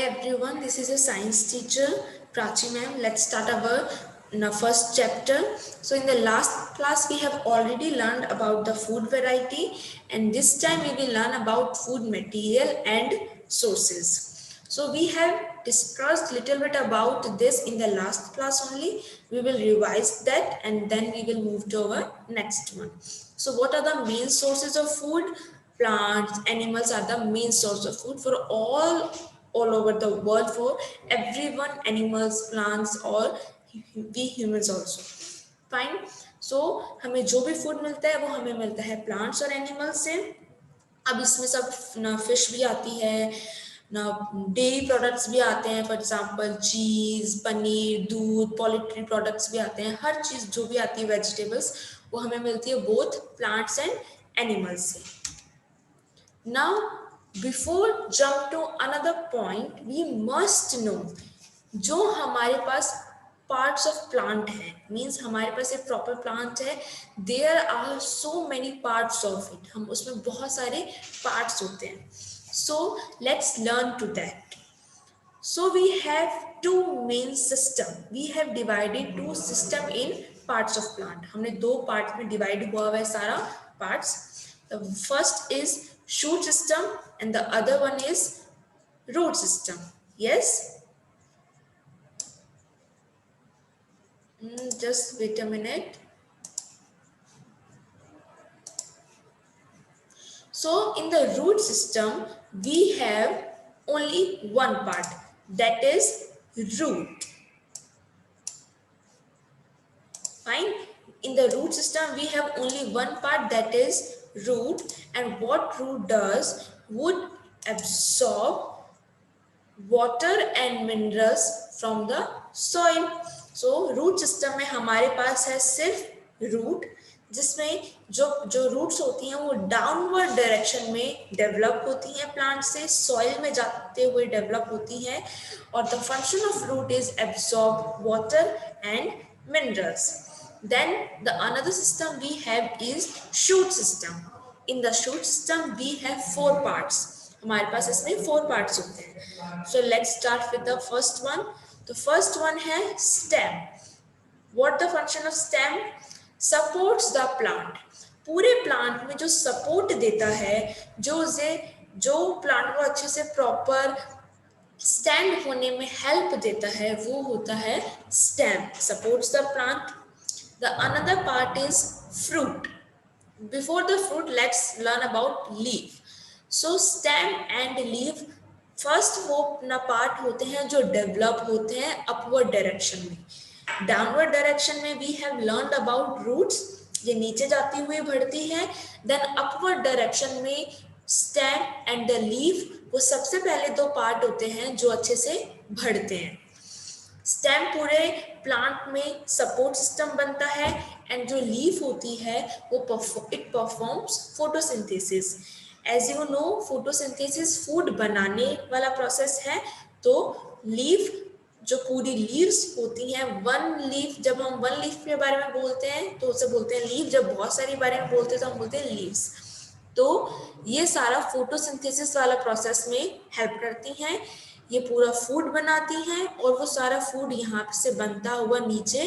everyone, this is a science teacher Prachi ma'am. Let's start our first chapter. So in the last class we have already learned about the food variety, and this time we will learn about food material and sources. So we have discussed little bit about this in the last class only. We will revise that and then we will move to our next one. So what are the main sources of food? Plants, animals are the main source of food for all over the world, for everyone, animals, plants और we humans also. Fine. So हमें जो भी food मिलता है वो हमें मिलता है प्लांट्स और एनिमल्स से. अब इसमें सब ना फिश भी आती है ना, डेयरी प्रोडक्ट्स भी आते हैं, फॉर एग्जांपल चीज़, पनीर, दूध, पोल्ट्री प्रोडक्ट्स भी आते हैं. हर चीज़ जो भी आती है वेजिटेबल्स वो हमें मिलती है बोथ प्लांट्स एंड एनिमल्स से. Now, before jump to another point, we must know जो हमारे पास parts of plant है, means हमारे पास एक proper plant है, there are so many parts of it. हम उसमें बहुत सारे parts होते हैं. So let's learn to that. So we have two main system. We have divided two system in parts of plant. हमने दो parts में divide हुआ है सारा parts. The first is shoot system and the other one is root system. Yes? Just wait a minute. So in the root system, we have only one part, that is root. Fine. In the root system, we have only one part, that is root. And what root does, would absorb water and minerals from the soil. So root system में हमारे पास है सिर्फ root, जिसमें जो roots होती हैं वो downward direction में डेवलप होती हैं, प्लांट से सॉइल में जाते हुए डेवलप होती हैं. और the function of root is absorb water and minerals. Then the another system we have is shoot system. In the shoot system we have four parts. हमारे पास इसमें four parts होते हैं. So let's start with the first one. The first one है stem. What the function of stem? Supports the plant. पूरे plant में जो support देता है, जो प्लांट को अच्छे से प्रॉपर स्टैंड होने में हेल्प देता है, वो होता है stem. Supports the plant. The another part is fruit. Before the fruit let's learn about leaf. So stem and leaf first वो अपना पार्ट होते हैं जो डेवलप होते हैं अपवर्ड डायरेक्शन में. डाउनवर्ड डायरेक्शन में we have learned about roots, ये नीचे जाती हुई बढ़ती है. देन अपवर्ड डायरेक्शन में स्टेम एंड द लीफ, वो सबसे पहले दो पार्ट होते हैं जो अच्छे से बढ़ते हैं. स्टेम पूरे प्लांट में सपोर्ट सिस्टम बनता है, एंड जो लीफ होती है वो it performs photosynthesis. As you know, photosynthesis food बनाने वाला प्रोसेस है. तो लीफ, जो पूरी लीव्स होती हैं, वन लीफ, जब हम वन लीफ के बारे में बोलते हैं तो उसे बोलते हैं लीफ. जब बहुत सारी बारे में बोलते हैं तो हम बोलते हैं लीव्स. तो ये सारा फोटोसिंथेसिस वाला प्रोसेस में हेल्प करती हैं. ये पूरा फूड बनाती हैं और वो सारा फूड यहाँ से बनता हुआ नीचे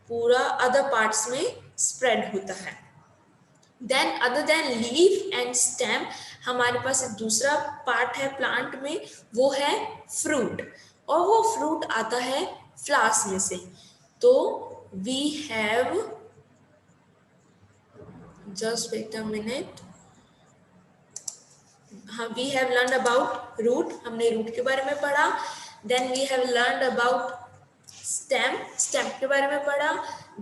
पूरा अदर पार्ट्स में स्प्रेड होता है. Then other than leaf and stem, हमारे पास एक दूसरा पार्ट है प्लांट में, वो है फ्रूट. और वो फ्रूट आता है फ्लावर्स में से. तो we have, just wait a minute, we have learned about root, हमने root के बारे में पढ़ा. Then we have learned about stem के बारे में पढ़ा.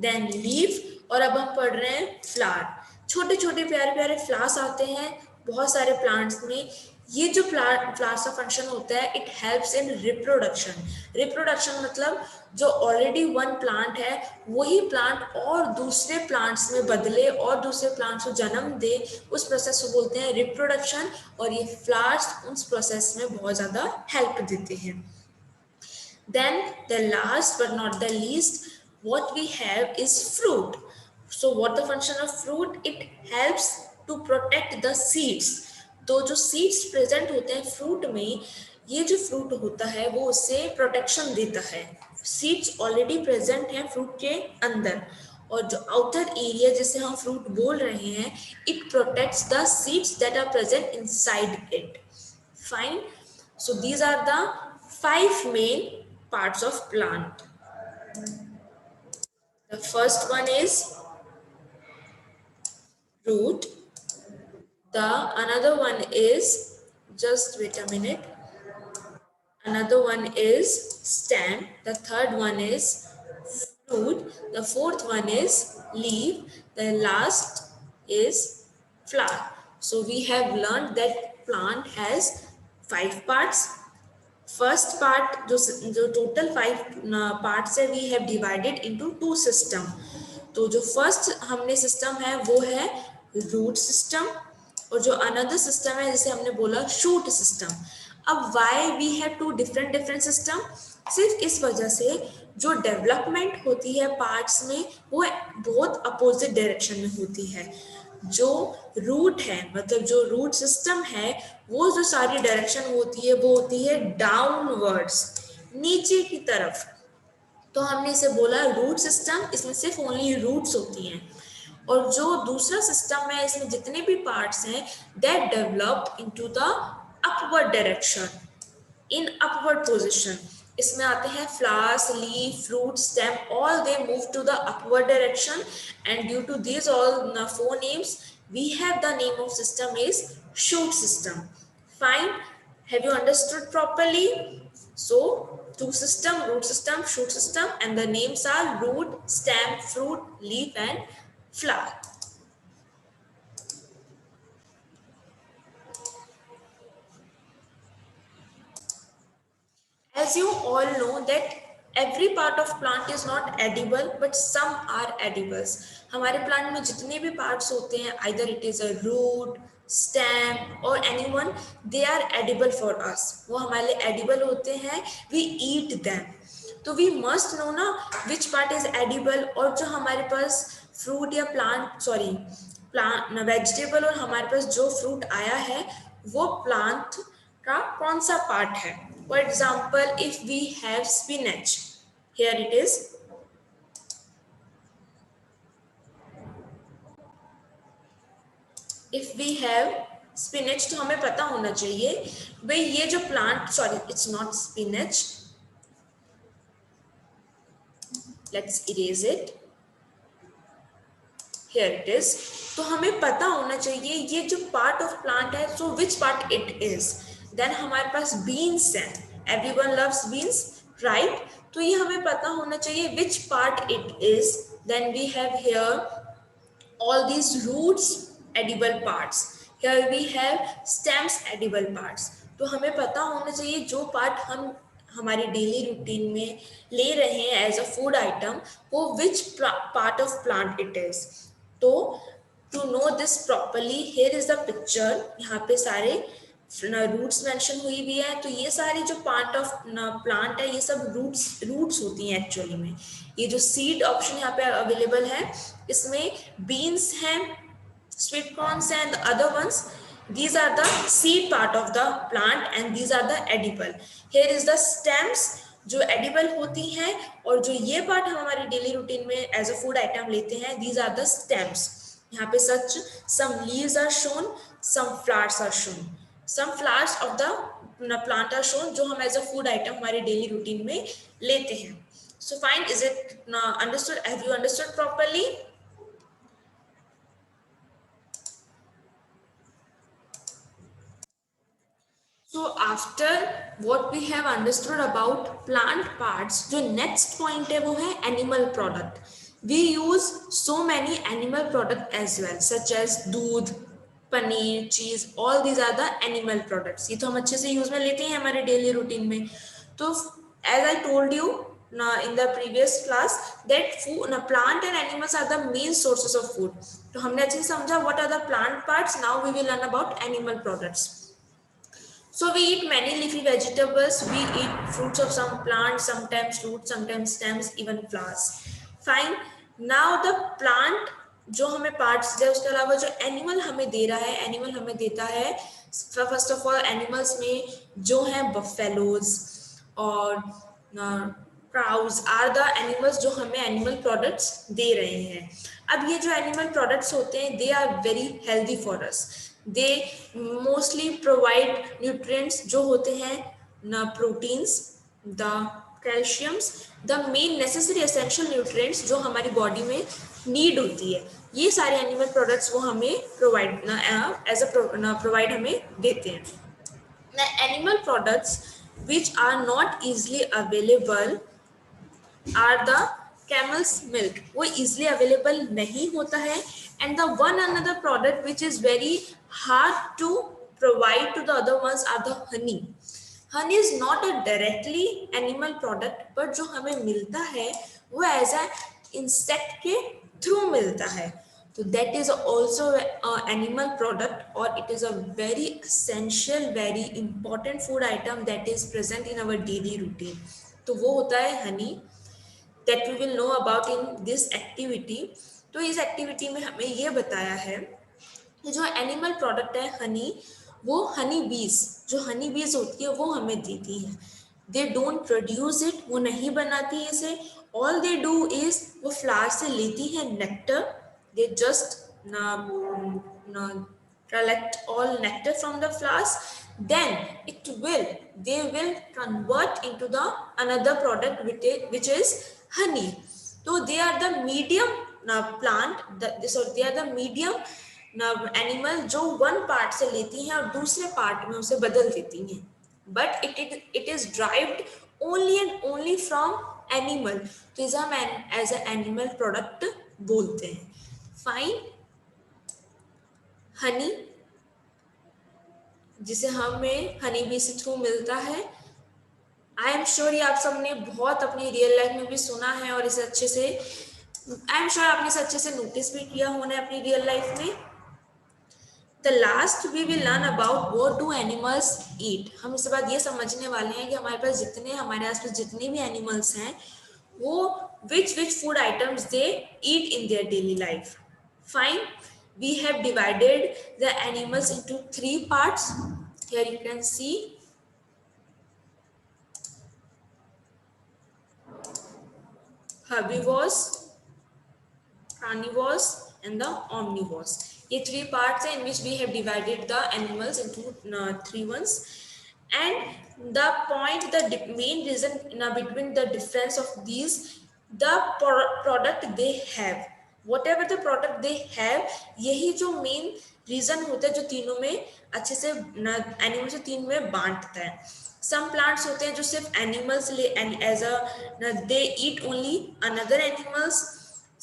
Then leaf, और अब हम पढ़ रहे हैं flower. छोटे छोटे प्यारे प्यारे फ्लावर्स आते हैं बहुत सारे प्लांट्स में. ये जो फ्लावर्स का फंक्शन होता है, it helps in reproduction. Reproduction मतलब जो ऑलरेडी वन प्लांट है वही प्लांट और दूसरे प्लांट्स में बदले और दूसरे प्लांट्स को जन्म दे, उस प्रोसेस को बोलते हैं रिप्रोडक्शन. और ये फ्लावर्स उस प्रोसेस में बहुत ज़्यादा हेल्प देते हैं. Then the last but not the least, what we have is fruit. So what the function of fruit? It helps to protect the seeds. तो जो सीड्स प्रेजेंट होते हैं फ्रूट में, ये जो फ्रूट होता है वो उससे प्रोटेक्शन देता है। सीड्स ऑलरेडी प्रेजेंट हैं फ्रूट के अंदर, और जो आउटर एरिया जिसे हम फ्रूट बोल रहे हैं, it protects the seeds that are present inside it. Fine, so these are the 5 main parts of plant. The first one is root. The another one is, just wait a minute, another one is stem. The third one is fruit. The fourth one is leaf. The last is flower. So we have learned that plant has 5 parts. First part जो total 5 parts है, we have divided into 2 system. तो जो first हमने system है वो है root system, और जो अनदर सिस्टम है जिसे हमने बोला शूट सिस्टम। अब why we have 2 different system? सिर्फ इस वजह से जो डेवलपमेंट होती है पार्ट्स में वो बहुत अपोजिट डायरेक्शन में होती है। जो रूट है, मतलब जो रूट सिस्टम है, वो जो सारी डायरेक्शन होती है वो होती है डाउनवर्ड्स, नीचे की तरफ। तो हमने इसे बोला रूट सिस्टम, इसमें सिर्फ ओनली रूट्स होती हैं। और जो दूसरा सिस्टम है, इसमें जितने भी पार्ट्स हैं, that develop into the upward direction, in upward position. इसमें आते हैं flowers, leaf, fruit, stem, all they move to the upward direction, and due to these all 4 names, we have the name of system is shoot system. Fine, have you understood properly? So 2 system, root system, shoot system, and the names are root, stem, fruit, leaf and flower. As you all know that every part of plant is not edible, but some are edibles. हमारे plant में जितने भी parts होते हैं, either it is a root, stem or any one, they are edible for us. वो हमारे लिए edible होते हैं, we eat them. तो we must know ना which part is edible, और जो हमारे पास fruit या plant vegetable और हमारे पास जो fruit आया है वो plant का कौन सा पार्ट है। For example, if we have spinach, here it is. If we have spinach, तो हमें पता होना चाहिए भाई ये जो plant, it's not spinach. Let's erase it. Here it is. तो हमें पता होना चाहिए ये जो पार्ट ऑफ प्लांट है, so which part it is. Then हमारे पास बीन्स है, everyone loves beans, right? तो ये हमें पता होना चाहिए which part it is. Then we have here all these roots edible parts, here we have stems edible parts. तो हमें पता होना चाहिए जो पार्ट हम हमारे डेली रूटीन में ले रहे हैं एज अ फूड आइटम, वो which part of plant it is. तो to know this properly, here is the picture, यहाँ पे सारे रूट्स मेंशन हुई भी है। तो ये सारे जो पार्ट ऑफ प्लांट है, ये सब रूट्स होती हैं एक्चुअली में। ये जो सीड ऑप्शन यहाँ पे अवेलेबल है, इसमें बीन्स हैं, sweet corns and the other ones, these are the seed part of the plant and these are the edible. Here is the stems जो edible होती हैं, और जो ये पार्ट हम हमारे डेली रूटीन में एज अ फूड आइटम लेते हैं, these are the stems. यहाँ पे सच some leaves are shown, some flowers are shown, some flowers of the plant are shown जो हम एज अ फूड आइटम हमारे डेली रूटीन में लेते हैं। So fine, is it understood? Have you understood properly? So after what we have understood about plant parts, जो next point है वो है animal product. We use so many animal product as well, such as दूध, paneer, cheese, all these are the animal products. ये तो हम अच्छे से use में लेते हैं हमारे daily routine में। तो as I told you in the previous class that food, plant and animals are the main sources of food. तो हमने अच्छे से समझा what are the plant parts. Now we will learn about animal products. So we eat many leafy vegetables, we eat fruits of some plants, sometimes roots, sometimes stems, even flowers. Fine. Now the plant जो हमें parts दे, उसके अलावा जो animal हमें दे रहा है, animal हमें देता है फर्स्ट ऑफ ऑल एनिमल्स में जो हैं बफेलोज और काउज आर द एनिमल्स जो हमें एनिमल प्रोडक्ट्स दे रहे हैं. अब ये जो एनिमल प्रोडक्ट्स होते हैं they are very healthy for us. They mostly provide nutrients जो होते हैं न proteins, the calciums, the main necessary essential nutrients जो हमारी बॉडी में नीड होती है. ये सारे एनिमल प्रोडक्ट्स वो हमें प्रोवाइड प्रोवाइड हमें देते हैं. The animal products which are not easily available are the camel's milk. वो easily available नहीं होता है. And the one another product which is very hard to provide to the other ones are the honey. Honey is not a directly animal product, but जो हमें मिलता है वो as a insect के through मिलता है. So that is also an animal product, or it is a very essential, very important food item that is present in our daily routine. तो वो होता है honey that we will know about in this activity. तो इस activity में हमें ये बताया है कि जो एनिमल प्रोडक्ट है हनी, वो हनी बीज, जो हनी बीज होती है वो हमें देती है. दे डोंट प्रोड्यूस इट, वो नहीं बनाती इसे. ऑल दे डू इज वो फ्लावर से लेती है nectar. They just collect all nectar from the flowers, then they will convert into the another product which is honey. So they are the medium plant, they are the medium animal जो one part से लेती हैं और दूसरे part में उसे बदल देती हैं. But it is derived only and only from animal. तो इसे हम एज ए एनिमल प्रोडक्ट बोलते हैं. फाइन. हनी जिसे हमें हनी बी से थ्रू मिलता है. आई एम श्योर ये आप सबने बहुत अपनी रियल लाइफ में भी सुना है और इसे अच्छे से आई एम श्योर आपने इसे अच्छे से नोटिस भी किया होना है अपनी रियल लाइफ में. The last we will learn about what do animals eat. हम इसके बाद ये समझने वाले हैं कि हमारे आसपास जितने भी एनिमल्स हैं वो which food items they eat in their daily life. Fine. We have divided the animals into 3 parts. Here you can see herbivores, carnivores and the omnivores. ये 3 parts हैं in which we have divided the animals into 3 ones. And the point, the main reason between the difference of these, the product they have, whatever the product they have, यही जो main reason होता है जो तीनों में अच्छे से animals को 3 में बांटता है. Some plants होते हैं जो सिर्फ animals as a they eat only another animals.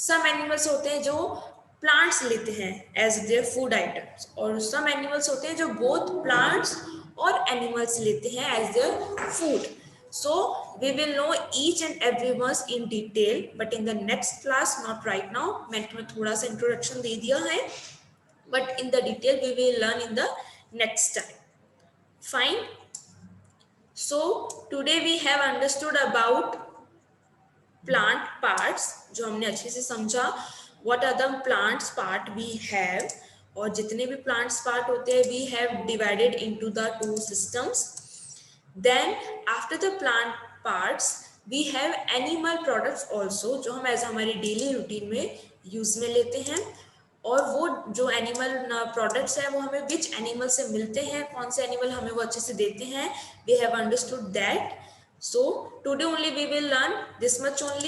Some animals होते हैं जो प्लांट्स लेते हैं एज देयर फूड आइटम्स, और सम एनिमल्स होते हैं जो बोथ प्लांट्स और एनिमल्स लेते हैं as their food. So we will know each and every one in detail but in the next class, not right now. मैंने तुम्हें थोड़ा सा इंट्रोडक्शन दे दिया है but in the detail we will learn in the next time. Fine. So today we have understood about plant parts, जो हमने अच्छे से समझा. What are the plants part we have, और जितने भी plants part होते हैं we have divided into the 2 systems. Then after the plant parts we have animal products also, जो हम ऐसा हमारी daily routine में use में लेते हैं. और वो जो एनिमल प्रोडक्ट्स हैं वो हमें which animal से मिलते हैं, कौन से एनिमल हमें वो अच्छे से देते हैं, we have understood that. So today only we will learn this much only.